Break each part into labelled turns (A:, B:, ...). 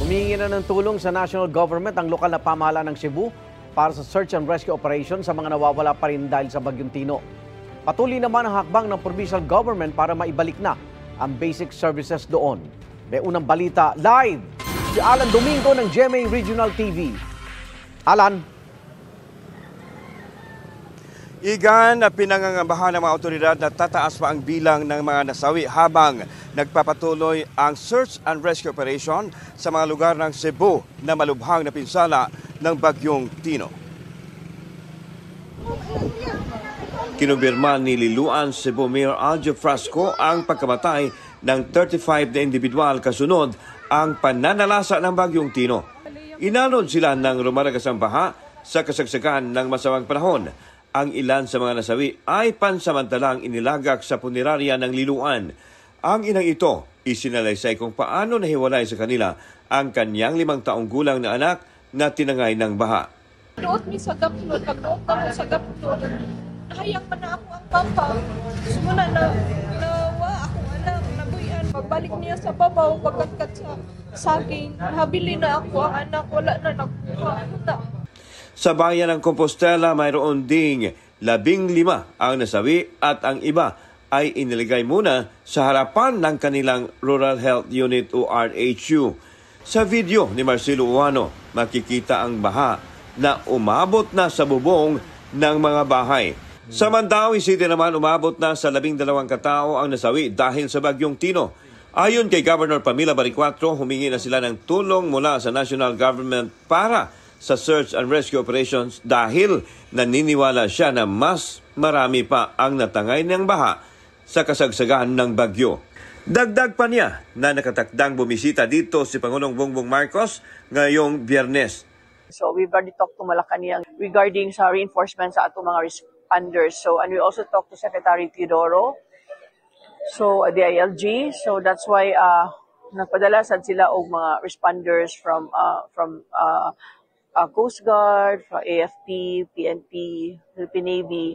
A: Humingi na ng tulong sa national government ang lokal na pamahalaan ng Cebu para sa search and rescue operation sa mga nawawala pa rin dahil sa Bagyong Tino. Patuloy naman ang hakbang ng provincial government para maibalik na ang basic services doon. May unang balita live si Alan Domingo ng GMA Regional TV. Alan.
B: Igan, pinangangambahan ng mga otoridad na tataas pa ang bilang ng mga nasawi habang nagpapatuloy ang search and rescue operation sa mga lugar ng Cebu na malubhang na pinsala ng Bagyong Tino. Kinumbirma ni Liloan Cebu Mayor Aljo Frasco ang pagkamatay ng 35 na individual kasunod ang pananalasa ng Bagyong Tino. Inalod sila ng rumaragasang baha sa kasagsagan ng masamang panahon. Ang ilan sa mga nasawi ay pansamantalang inilagak sa punerarya ng Liloan. Ang inang ito isinalaysay kung paano nahiwalay sa kanila ang kanyang 5 taong gulang na anak na tinangay ng baha.
C: Doon mi sa gaplon, pagdoon ako sa gaplon, nahayang man na ako ang papa. Sumuna na nawa ako anak, nabuyan. Pagbalik niya sa babaw, pagkatkat sa saging, habili na ako ang anak, wala na nakuha.
B: Sa bayan ng Compostela, mayroon ding 15 ang nasawi at ang iba ay iniligay muna sa harapan ng kanilang Rural Health Unit o RHU. Sa video ni Marcelo Uano, makikita ang baha na umabot na sa bubong ng mga bahay. Sa Mandaue City naman, umabot na sa 12 katao ang nasawi dahil sa Bagyong Tino. Ayon kay Governor Pamela Baricuatro, humingi na sila ng tulong mula sa national government para sa search and rescue operations dahil naniniwala siya na mas marami pa ang natangay ng baha sa kasagsagan ng bagyo. Dagdag pa niya na nakatakdang bumisita dito si Pangulong Bongbong Marcos ngayong Biyernes.
D: So we've already talked to Malacanang regarding sa reinforcement sa atong mga responders. So and we also talked to Secretary Teodoro, so the ILG. So that's why nagpadala sad sila og mga responders from Coast Guard, AFP, PNP, Philippine Navy.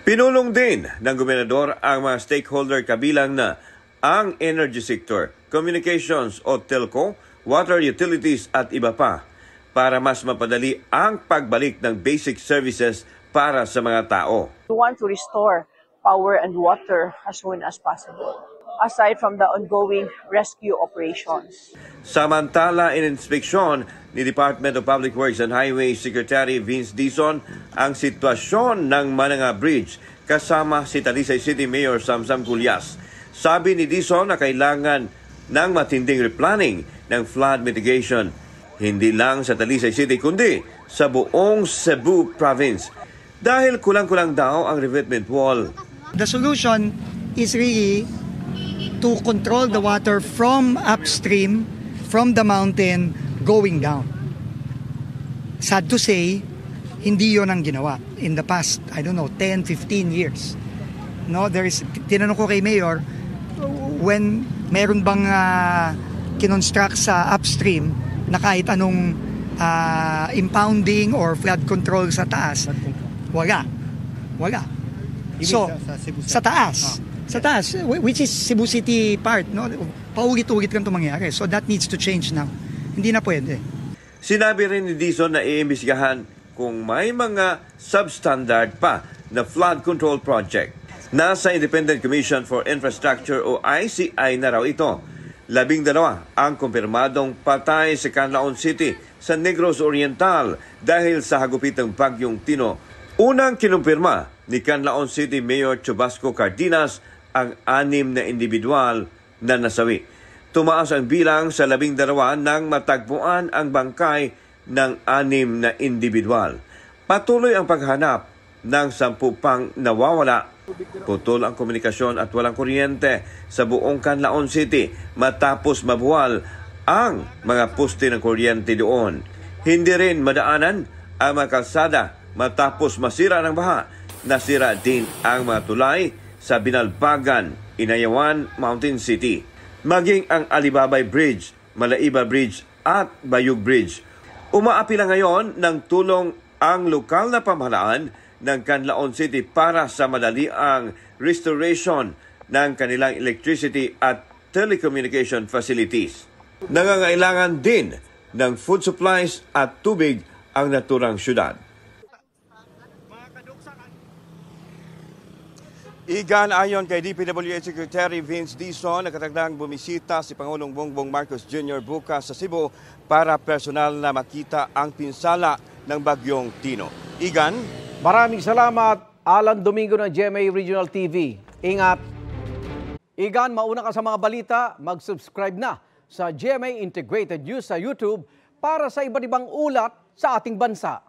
B: Pinulong din ng gobernador ang mga stakeholder kabilang na ang energy sector, communications o telco, water utilities at iba pa para mas mapadali ang pagbalik ng basic services para sa mga tao.
D: We want to restore power and water as soon as possible, aside from the ongoing rescue operations.
B: Samantala, ininspeksyon ni Department of Public Works and Highways Secretary Vince Dizon ang sitwasyon ng Mananga Bridge kasama si Talisay City Mayor Samsam Culyas. Sabi ni Dizon na kailangan ng matinding replanning ng flood mitigation, hindi lang sa Talisay City kundi sa buong Cebu Province dahil kulang-kulang daw ang revetment wall.
E: The solution is really to control the water from upstream, from the mountain, going down. Sad to say, hindi yon ang ginawa in the past, 10, 15 years. No, tinanong ko kay Mayor, when meron bang kinonstruct sa upstream na kahit anong impounding or flood control sa taas, wala. So, sa taas. Sa taas, which is Cebu City part, no? Paulit-ulit lang ito mangyari. So that needs to change now. Hindi na pwede.
B: Sinabi rin ni Dizon na iimbestigahan kung may mga substandard pa na flood control project. Nasa Independent Commission for Infrastructure o ICI na raw ito. 12 ang kumpirmadong patay sa Canlaon City sa Negros Oriental dahil sa hagupitang Bagyong Tino. Unang kinumpirma ni Canlaon City Mayor Chubasco Cardenas ang 6 na individual na nasawi. Tumaas ang bilang sa 12 nang matagpuan ang bangkay ng 6 na individual. Patuloy ang paghanap ng 10 pang nawawala. Putol ang komunikasyon at walang kuryente sa buong Canlaon City matapos mabuwal ang mga poste ng kuryente doon. Hindi rin madaanan ang mga kalsada matapos masira ng baha. Nasira din ang mga tulay sa Binalbagan, Inayawan, Mountain City. Maging ang Alibabay Bridge, Malaiba Bridge at Bayug Bridge. Umaapila ngayon ng tulong ang lokal na pamahalaan ng Canlaon City para sa madaliang restoration ng kanilang electricity at telecommunication facilities. Nangangailangan din ng food supplies at tubig ang naturang syudad. Igan, ayon kay DPWH Secretary Vince Dizon, nakatagdang bumisita si Pangulong Bongbong Marcos Jr. bukas sa Cebu para personal na makita ang pinsala ng Bagyong Tino. Igan?
A: Maraming salamat, Alan Domingo ng GMA Regional TV. Ingat! Igan, mauna ka sa mga balita, mag-subscribe na sa GMA Integrated News sa YouTube para sa iba't ibang ulat sa ating bansa.